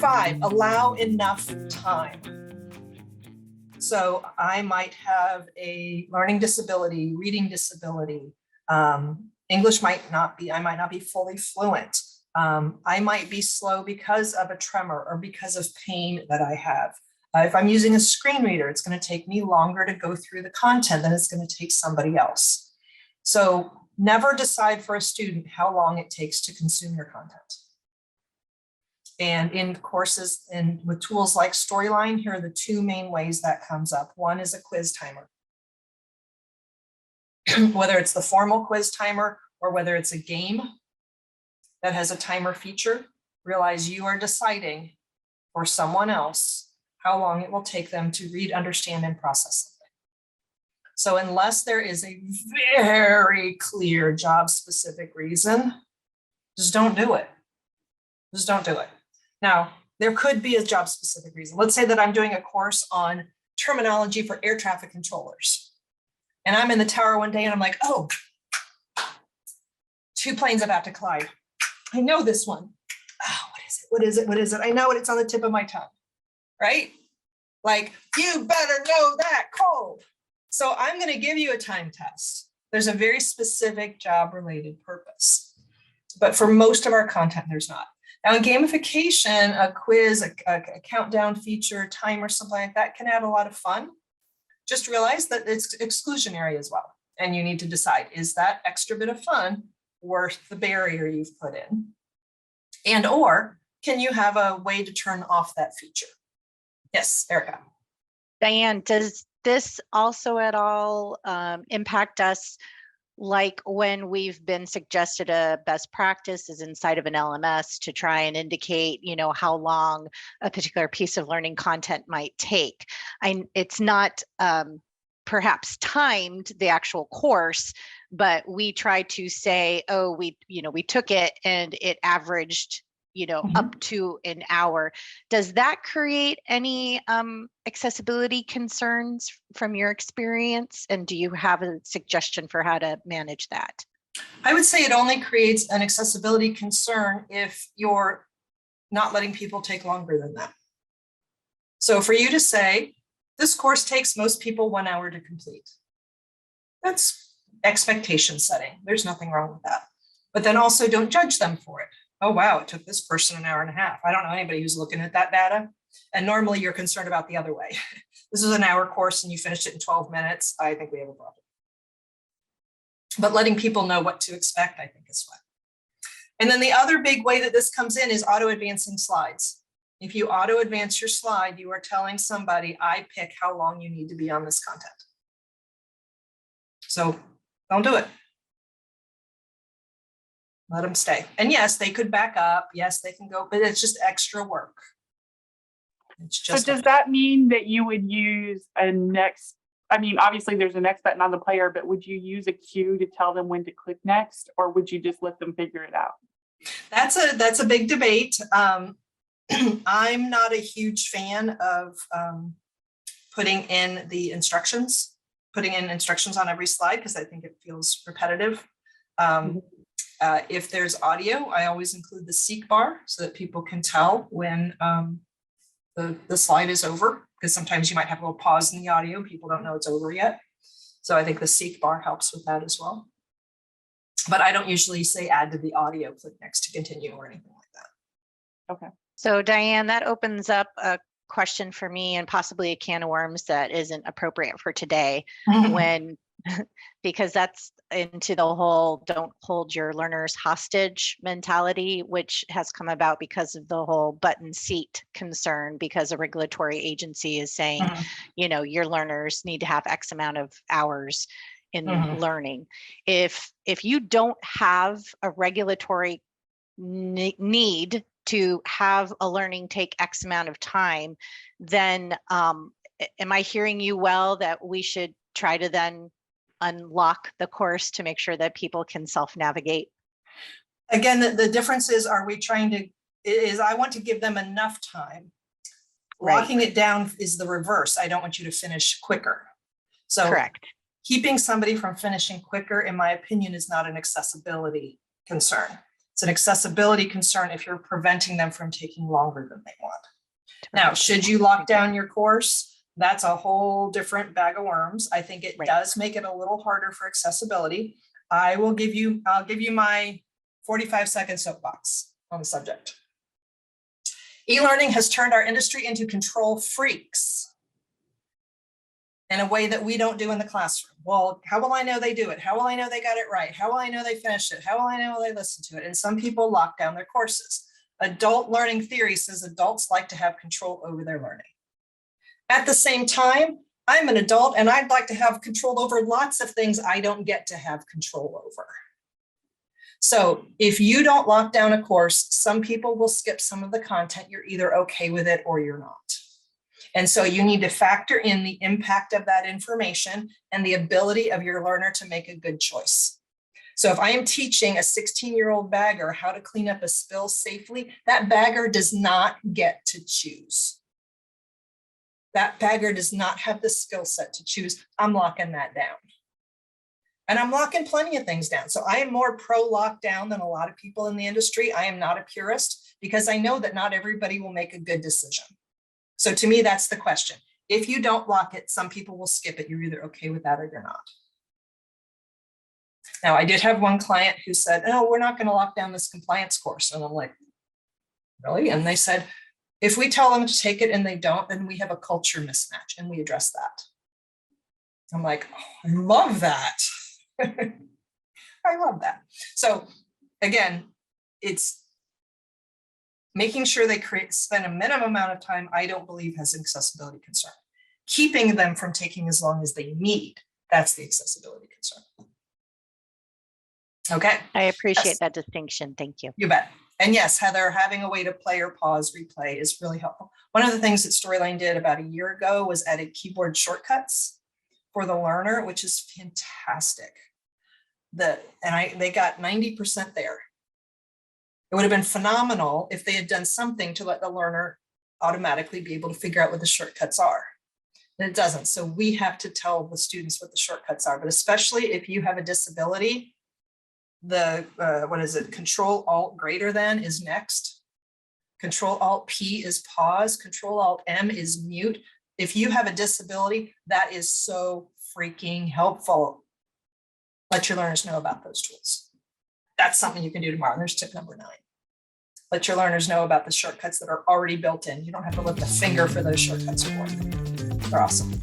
5, allow enough time. So I might have a learning disability, reading disability. English might not be, I might not be fully fluent. I might be slow because of a tremor or because of pain that I have. If I'm using a screen reader, it's going to take me longer to go through the content than it's going to take somebody else. So never decide for a student how long it takes to consume your content. And in courses and with tools like Storyline, here are the 2 main ways that comes up. One is a quiz timer. Whether it's the formal quiz timer or whether it's a game that has a timer feature, realize you are deciding for someone else how long it will take them to read, understand, and process something. So unless there is a very clear job-specific reason, just don't do it. Just don't do it. Now, there could be a job-specific reason. Let's say that I'm doing a course on terminology for air traffic controllers. And I'm in the tower one day and I'm like, oh, 2 planes about to collide. I know this one. Oh, what is it? What is it? What is it? I know it. It's on the tip of my tongue, right? Like, you better know that code. So I'm going to give you a time test. There's a very specific job-related purpose. But for most of our content, there's not. Now, in gamification, a quiz, a countdown feature, timer, something like that can add a lot of fun. Just realize that it's exclusionary as well. And you need to decide, is that extra bit of fun worth the barrier you've put in? And or can you have a way to turn off that feature? Yes, Erica. Diane, does this also at all impact us, like when we've been suggested a best practice is inside of an LMS to try and indicate, how long a particular piece of learning content might take? It's not perhaps timed the actual course, but we try to say, oh, we took it and it averaged, up to an hour. Does that create any accessibility concerns from your experience? And do you have a suggestion for how to manage that? I would say it only creates an accessibility concern if you're not letting people take longer than that. So for you to say, this course takes most people 1 hour to complete, that's expectation setting. There's nothing wrong with that. But then also don't judge them for it. Oh, wow, it took this person an hour and a half. I don't know anybody who's looking at that data. And normally you're concerned about the other way. This is an hour course and you finished it in 12 minutes. I think we have a problem. But letting people know what to expect, I think, is fun. And then the other big way that this comes in is auto-advancing slides. If you auto-advance your slide, you are telling somebody, I pick how long you need to be on this content. So don't do it. Let them stay. And yes, they could back up. Yes, they can go, but it's just extra work. It's just so does that mean that you would use a next, obviously there's a next button on the player, but would you use a cue to tell them when to click next, or would you just let them figure it out? That's a big debate. I'm not a huge fan of putting in instructions on every slide because I think it feels repetitive. If there's audio, I always include the seek bar so that people can tell when the slide is over, because sometimes you might have a little pause in the audio. People don't know it's over yet. So I think the seek bar helps with that as well. But I don't usually say add to the audio, click next to continue or anything like that. Okay. So Diane, that opens up a question for me and possibly a can of worms that isn't appropriate for today because that's into the whole don't hold your learners hostage mentality, which has come about because of the whole button seat concern, because a regulatory agency is saying, your learners need to have X amount of hours in learning. If you don't have a regulatory need to have a learning take X amount of time, then am I hearing you well that we should try to then unlock the course to make sure that people can self-navigate? Again, the difference is, I want to give them enough time. Right. Locking it down is the reverse. I don't want you to finish quicker. So correct. Keeping somebody from finishing quicker, in my opinion, is not an accessibility concern. It's an accessibility concern if you're preventing them from taking longer than they want. Now, should you lock down your course? That's a whole different bag of worms. I think it does make it a little harder for accessibility. I'll give you my 45-second soapbox on the subject. E-learning has turned our industry into control freaks in a way that we don't do in the classroom. Well, how will I know they do it? How will I know they got it right? How will I know they finished it? How will I know they listened to it? And some people lock down their courses. Adult learning theory says adults like to have control over their learning. At the same time, I'm an adult and I'd like to have control over lots of things I don't get to have control over. So if you don't lock down a course, some people will skip some of the content. You're either okay with it or you're not. And so you need to factor in the impact of that information and the ability of your learner to make a good choice. So if I am teaching a 16-year-old bagger how to clean up a spill safely, that bagger does not get to choose. That bagger does not have the skill set to choose. I'm locking that down. And I'm locking plenty of things down. So I am more pro lockdown than a lot of people in the industry. I am not a purist because I know that not everybody will make a good decision. So to me, that's the question. If you don't lock it, some people will skip it. You're either okay with that or you're not. Now, I did have one client who said, oh, we're not going to lock down this compliance course. And I'm like, really? And they said, if we tell them to take it and they don't, then we have a culture mismatch, and we address that. I'm like, oh, I love that. I love that. So again, it's making sure they spend a minimum amount of time I don't believe has an accessibility concern. Keeping them from taking as long as they need, that's the accessibility concern. Okay. I appreciate that distinction. Thank you. You bet. And yes, Heather, having a way to play or pause replay is really helpful. One of the things that Storyline did about a year ago was added keyboard shortcuts for the learner, which is fantastic. They got 90% there. It would have been phenomenal if they had done something to let the learner automatically be able to figure out what the shortcuts are. And it doesn't. So we have to tell the students what the shortcuts are, but especially if you have a disability, the, Control-Alt greater than is next. Control-Alt-P is pause. Control-Alt-M is mute. If you have a disability, that is so freaking helpful. Let your learners know about those tools. That's something you can do tomorrow. There's tip number 9. Let your learners know about the shortcuts that are already built in. You don't have to lift a finger for those shortcuts to work. They're awesome.